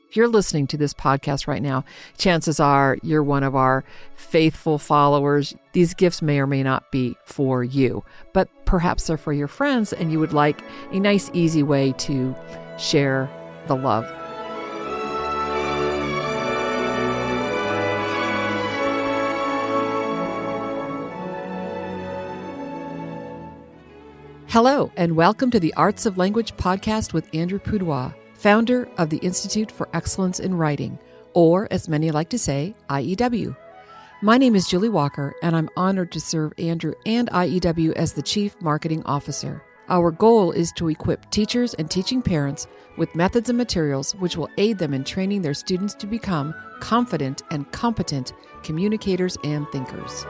If you're listening to this podcast right now, chances are you're one of our faithful followers. These gifts may or may not be for you, but perhaps they're for your friends and you would like a nice, easy way to share the love. Hello, and welcome to the Arts of Language podcast with Andrew Pudewa, founder of the Institute for Excellence in Writing, or as many like to say, IEW. My name is Julie Walker, and I'm honored to serve Andrew and IEW as the Chief Marketing Officer. Our goal is to equip teachers and teaching parents with methods and materials which will aid them in training their students to become confident and competent communicators and thinkers.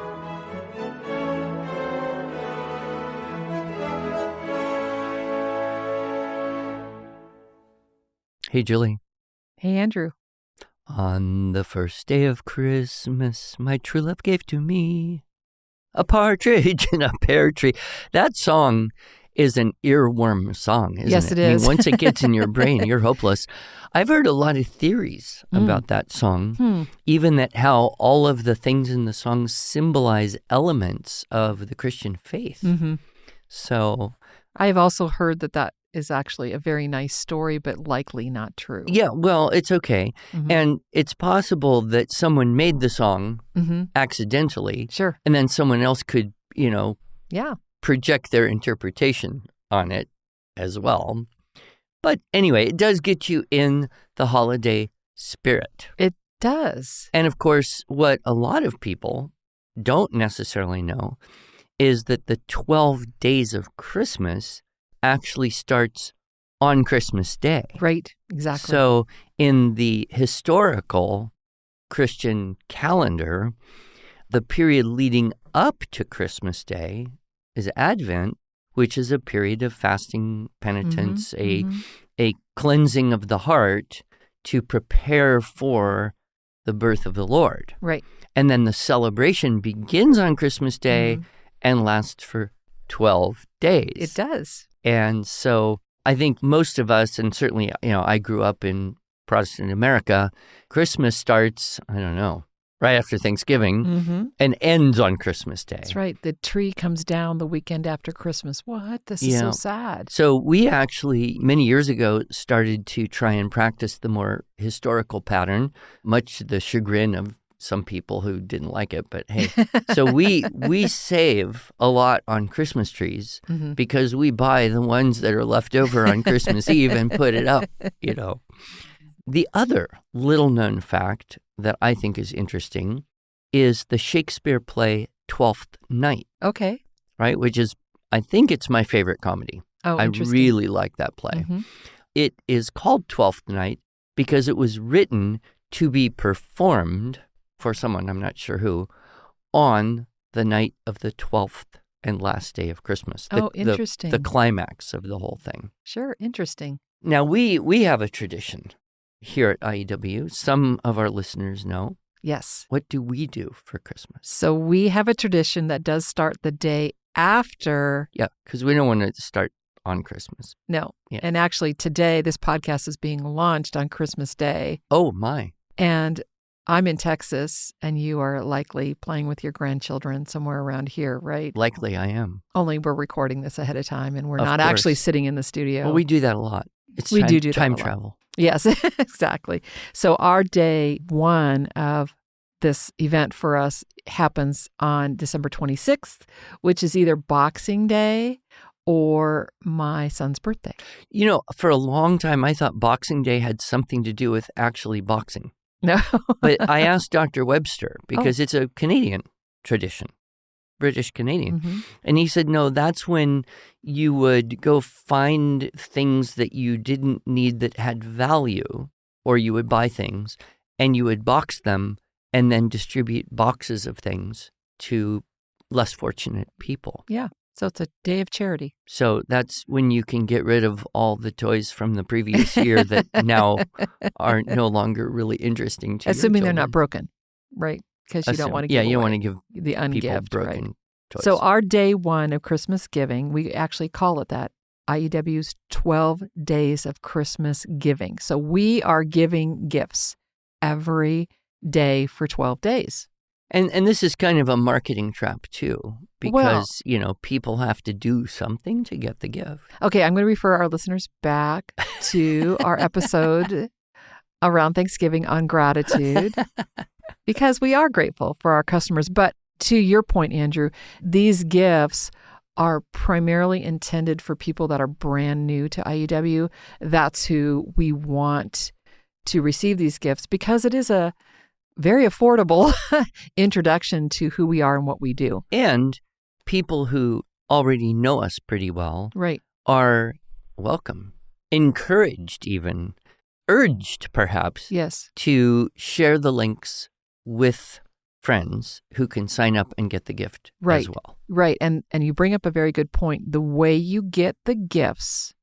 Hey, Julie. Hey, Andrew. On the first day of Christmas, my true love gave to me a partridge in a pear tree. That song is an earworm song, isn't it? Yes, it is. I mean, once it gets in your brain, you're hopeless. I've heard a lot of theories about that song, even that how all of the things in the song symbolize elements of the Christian faith. So I've also heard that is actually a very nice story, but likely not true. yeah, well, it's okay. And it's possible that someone made the song accidentally. Sure. And then someone else could, Yeah. project their interpretation on it as well. But anyway, it does get you in the holiday spirit. It does. And of course, what a lot of people don't necessarily know is that the 12 days of Christmas actually starts on Christmas Day. Right, exactly. So in the historical Christian calendar, the period leading up to Christmas Day is Advent, which is a period of fasting, penitence, a cleansing of the heart to prepare for the birth of the Lord. Right. And then the celebration begins on Christmas Day and lasts for 12 days. It does. And so I think most of us, and certainly, I grew up in Protestant America, Christmas starts, right after Thanksgiving and ends on Christmas Day. That's right. The tree comes down the weekend after Christmas. What? This is so sad. So we actually, many years ago, started to try and practice the more historical pattern, much to the chagrin of some people who didn't like it, but hey. So we save a lot on Christmas trees because we buy the ones that are left over on Christmas Eve and put it up, The other little-known fact that I think is interesting is the Shakespeare play Twelfth Night. Okay. Right, which is, I think it's my favorite comedy. Oh, I interesting. really like that play. It is called Twelfth Night because it was written to be performed for someone, I'm not sure who, on the night of the 12th and last day of Christmas. Interesting. The climax of the whole thing. Sure, interesting. Now, we have a tradition here at IEW. Some of our listeners know. Yes. What do we do for Christmas? So we have a tradition that does start the day after. Yeah, because we don't want to start on Christmas. No. Yeah. And actually today, this podcast is being launched on Christmas Day. Oh, my. And I'm in Texas, and you are likely playing with your grandchildren somewhere around here, right? Likely I am. Only we're recording this ahead of time, and we're Of not course. Actually sitting in the studio. Well, we do that a lot. We do that time a lot. travel. Yes, exactly. So our day one of this event for us happens on December 26th, which is either Boxing Day or my son's birthday. For a long time, I thought Boxing Day had something to do with actually boxing. No. But I asked Dr. Webster because it's a Canadian tradition, British Canadian. And he said, no, that's when you would go find things that you didn't need that had value, or you would buy things and you would box them and then distribute boxes of things to less fortunate people. Yeah. So it's a day of charity. So that's when you can get rid of all the toys from the previous year that now are no longer really interesting to you. Assuming they're not broken, right? Because you don't want to give you don't want to give the people ungift, broken right? toys. So our day one of Christmas giving, we actually call it that. IEW's 12 Days of Christmas Giving. So we are giving gifts every day for 12 days. And this is kind of a marketing trap too, because, people have to do something to get the gift. Okay, I'm going to refer our listeners back to our episode around Thanksgiving on gratitude, because we are grateful for our customers. But to your point, Andrew, these gifts are primarily intended for people that are brand new to IEW. That's who we want to receive these gifts, because it is a very affordable introduction to who we are and what we do. And people who already know us pretty well are welcome, encouraged even, urged perhaps, yes, to share the links with friends who can sign up and get the gift as well. Right. And you bring up a very good point. The way you get the gifts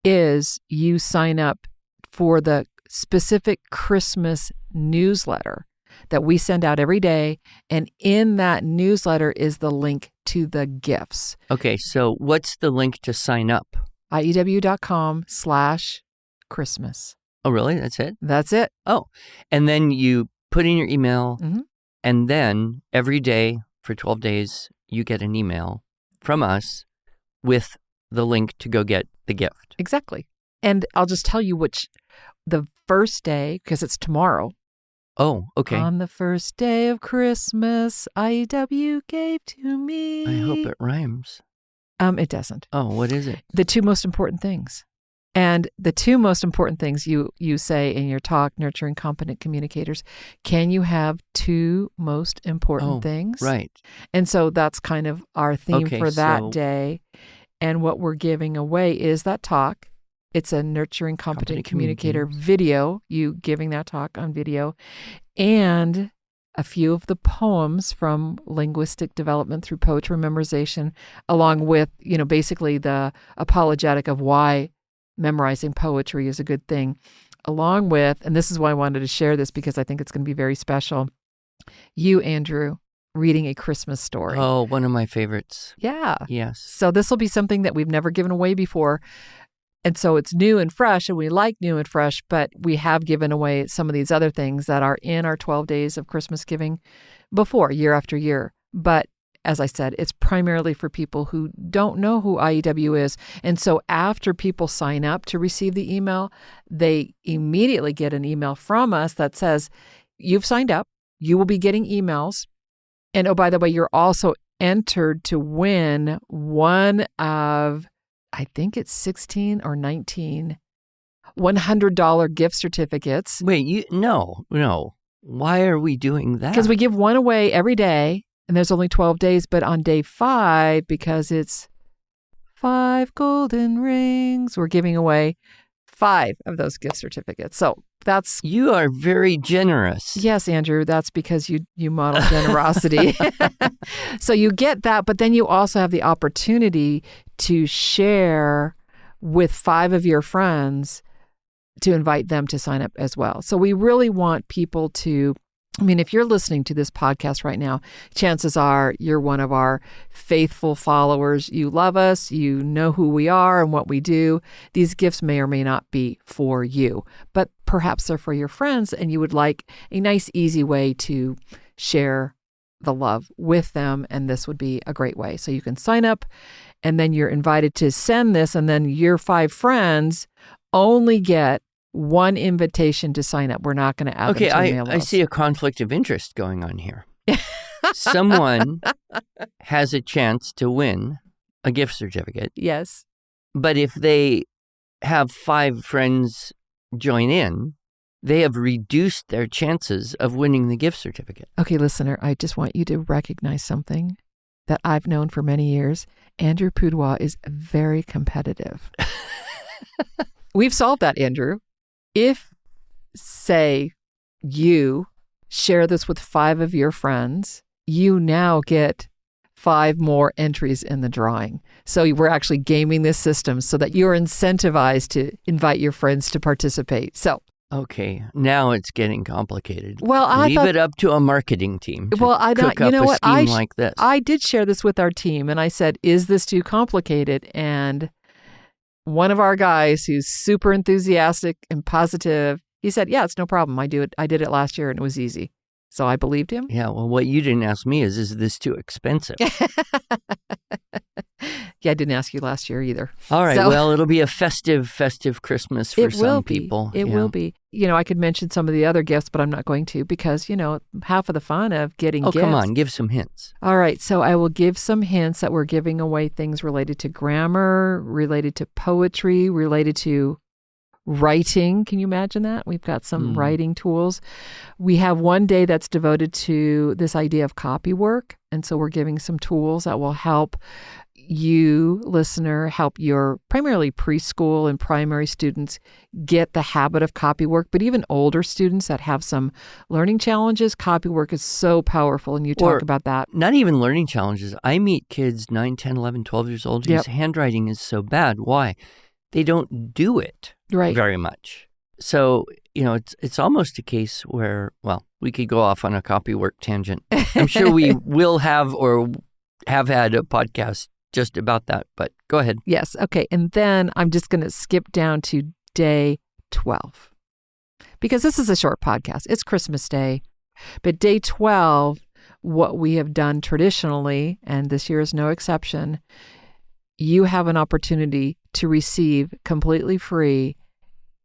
is you sign up for the specific Christmas newsletter that we send out every day. And in that newsletter is the link to the gifts. Okay, so what's the link to sign up? IEW.com/Christmas. Oh, really? That's it? That's it. Oh, and then you put in your email, mm-hmm. and then every day for 12 days, you get an email from us with the link to go get the gift. Exactly. And I'll just tell you the first day, because it's tomorrow. Oh, okay. On the first day of Christmas, IEW gave to me. I hope it rhymes. It doesn't. Oh, what is it? The two most important things. And the two most important things you say in your talk, Nurturing Competent Communicators, can you have two most important things? Right. And so that's kind of our theme for that day. And what we're giving away is that talk. It's a Nurturing Competent Communicator video, you giving that talk on video, and a few of the poems from linguistic development through poetry memorization, along with, basically the apologetic of why memorizing poetry is a good thing, along with, and this is why I wanted to share this because I think it's going to be very special, you, Andrew, reading a Christmas story. Oh, one of my favorites. Yeah. Yes. So this will be something that we've never given away before. And so it's new and fresh, and we like new and fresh, but we have given away some of these other things that are in our 12 Days of Christmas Giving before, year after year. But as I said, it's primarily for people who don't know who IEW is. And so after people sign up to receive the email, they immediately get an email from us that says, you've signed up, you will be getting emails. And oh, by the way, you're also entered to win one of, I think it's 16 or 19 $100 gift certificates. Wait, no. Why are we doing that? Because we give one away every day, and there's only 12 days. But on day 5, because it's 5 golden rings, we're giving away 5 of those gift certificates. So that's... You are very generous. Yes, Andrew, that's because you model generosity. So you get that, but then you also have the opportunity to share with 5 of your friends to invite them to sign up as well. So we really want people to, if you're listening to this podcast right now, chances are you're one of our faithful followers. You love us, you know who we are and what we do. These gifts may or may not be for you, but perhaps they're for your friends, and you would like a nice, easy way to share the love with them, and this would be a great way. So you can sign up, and then you're invited to send this, and then your 5 friends only get one invitation to sign up. We're not going to add them to the mail list. I see a conflict of interest going on here. Someone has a chance to win a gift certificate. Yes. But if they have 5 friends join in, they have reduced their chances of winning the gift certificate. Okay, listener, I just want you to recognize something that I've known for many years. Andrew Pudewa is very competitive. We've solved that, Andrew. If, say, you share this with 5 of your friends, you now get 5 more entries in the drawing. So we're actually gaming this system so that you're incentivized to invite your friends to participate. So, okay, now it's getting complicated. Well, leave it up to a marketing team to cook up a scheme like this. I did share this with our team, and I said, "Is this too complicated?" And one of our guys who's super enthusiastic and positive, he said, yeah, it's no problem. I did it last year and it was easy. So I believed him. Yeah, well, what you didn't ask me is this too expensive? Yeah, I didn't ask you last year either. All right, well, it'll be a festive Christmas for some people. It will be. I could mention some of the other gifts, but I'm not going to because, half of the fun of getting gifts. Oh, come on, give some hints. All right, so I will give some hints that we're giving away things related to grammar, related to poetry, related to writing. Can you imagine that? We've got some writing tools. We have one day that's devoted to this idea of copy work. And so we're giving some tools that will help you, listener, help your primarily preschool and primary students get the habit of copy work. But even older students that have some learning challenges, copy work is so powerful. And you talk about that. Not even learning challenges. I meet kids 9, 10, 11, 12 years old whose handwriting is so bad. Why? They don't do it very much. So, it's almost a case where, well, we could go off on a copy work tangent. I'm sure we will have or have had a podcast just about that, but go ahead. Yes. Okay. And then I'm just going to skip down to day 12 because this is a short podcast. It's Christmas Day. But day 12, what we have done traditionally, and this year is no exception, you have an opportunity to receive completely free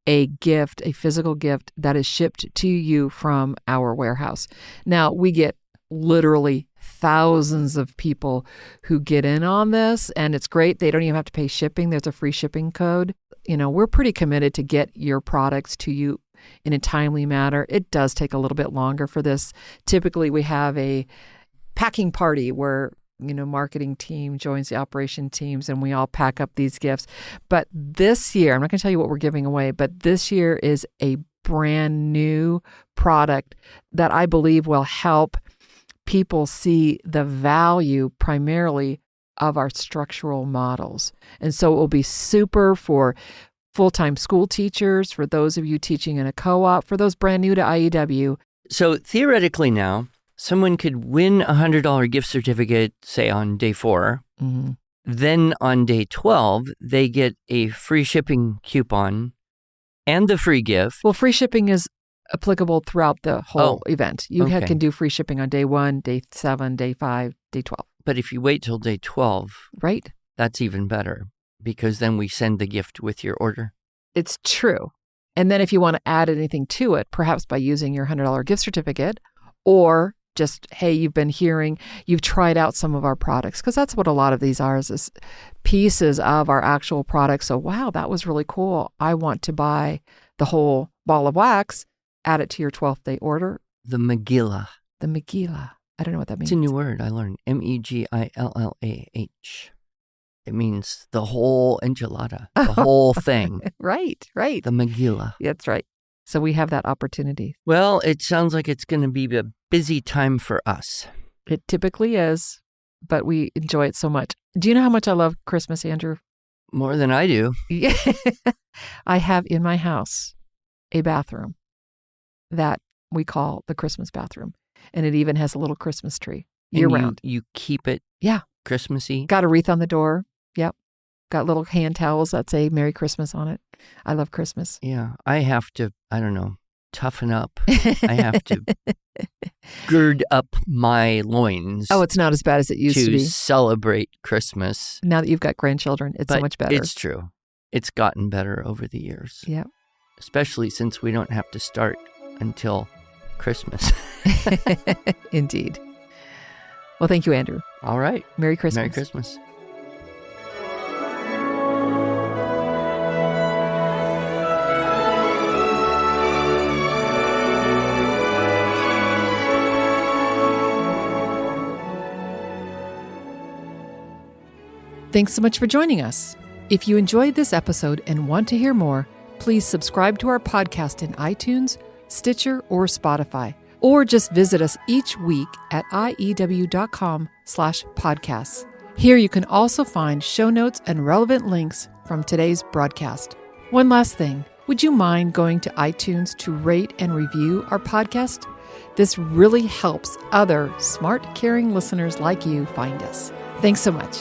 a gift, a physical gift that is shipped to you from our warehouse. Now, we get literally thousands of people who get in on this, and it's great. They don't even have to pay shipping. There's a free shipping code. We're pretty committed to get your products to you in a timely manner. It does take a little bit longer for this. Typically, we have a packing party where marketing team joins the operation teams and we all pack up these gifts. But this year, I'm not going to tell you what we're giving away, but this year is a brand new product that I believe will help people see the value primarily of our structural models. And so it will be super for full-time school teachers, for those of you teaching in a co-op, for those brand new to IEW. So theoretically now, someone could win a $100 gift certificate, say on day 4. Mm-hmm. Then on day 12, they get a free shipping coupon and the free gift. Well, free shipping is applicable throughout the whole event. You can do free shipping on day 1, day 7, day 5, day 12. But if you wait till day 12, right, that's even better because then we send the gift with your order. It's true. And then if you want to add anything to it, perhaps by using your $100 gift certificate or just, hey, you've tried out some of our products, because that's what a lot of these are, is pieces of our actual products. So, wow, that was really cool. I want to buy the whole ball of wax, add it to your 12th day order. The Megillah. The Megillah. I don't know what that means. It's a new word I learned. Megillah. It means the whole enchilada, the whole thing. Right. The Megillah. That's right. So we have that opportunity. Well, it sounds like it's going to be a busy time for us. It typically is, but we enjoy it so much. Do you know how much I love Christmas, Andrew? More than I do. Yeah. I have in my house a bathroom that we call the Christmas bathroom. And it even has a little Christmas tree year-round. You keep it Christmassy? Got a wreath on the door. Yep. Got little hand towels that say Merry Christmas on it. I love Christmas. Yeah. I have to, toughen up. I have to gird up my loins. Oh, it's not as bad as it used to be. To celebrate Christmas. Now that you've got grandchildren, it's so much better. It's true. It's gotten better over the years. Yeah. Especially since we don't have to start until Christmas. Indeed. Well, thank you, Andrew. All right. Merry Christmas. Merry Christmas. Thanks so much for joining us. If you enjoyed this episode and want to hear more, please subscribe to our podcast in iTunes, Stitcher, or Spotify, or just visit us each week at iew.com/podcasts. Here you can also find show notes and relevant links from today's broadcast. One last thing, would you mind going to iTunes to rate and review our podcast? This really helps other smart, caring listeners like you find us. Thanks so much.